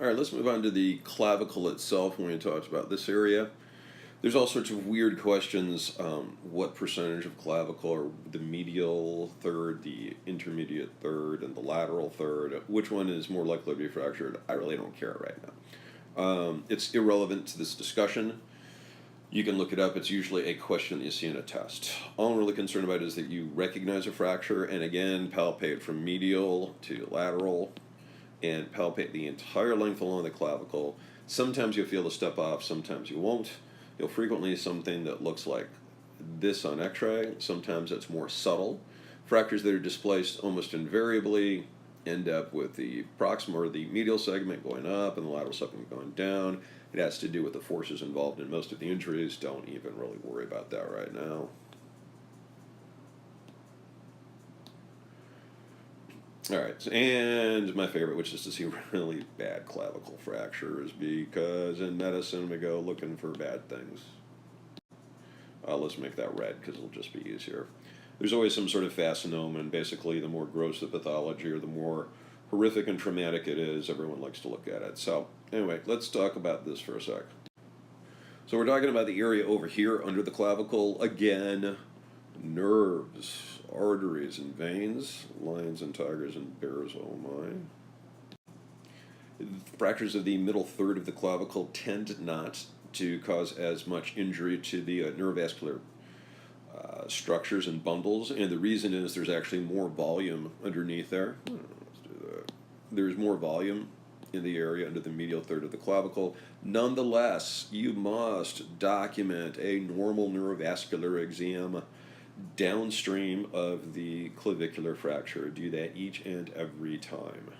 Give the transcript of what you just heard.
All right, let's move on to the clavicle itself when we talked about this area. There's all sorts of weird questions. What percentage of clavicle are the medial third, the intermediate third, and the lateral third? Which one is more likely to be fractured? I really don't care right now. It's irrelevant to this discussion. You can look it up. It's usually a question that you see in a test. All I'm really concerned about is that you recognize a fracture and again palpate from medial to lateral and palpate the entire length along the clavicle. Sometimes you'll feel the step off, sometimes you won't. You'll frequently something that looks like this on x-ray. Sometimes it's more subtle. Fractures that are displaced almost invariably end up with the proximal or the medial segment going up and the lateral segment going down. It has to do with the forces involved in most of the injuries. Don't even really worry about that right now. All right, and my favorite, which is to see really bad clavicle fractures, because in medicine we go looking for bad things. Let's make that red because it'll just be easier. There's always some sort of fascinoma, and basically the more gross the pathology or the more horrific and traumatic it is, everyone likes to look at it. So anyway, let's talk about this for a sec. So we're talking about the area over here under the clavicle. Again, nerves, arteries, and veins, lions and tigers and bears, oh my. Fractures of the middle third of the clavicle tend not to cause as much injury to the neurovascular structures and bundles, and the reason is there's actually more volume underneath there. Let's do that. There's more volume in the area under the medial third of the clavicle. Nonetheless, you must document a normal neurovascular exam downstream of the clavicular fracture. Do that each and every time.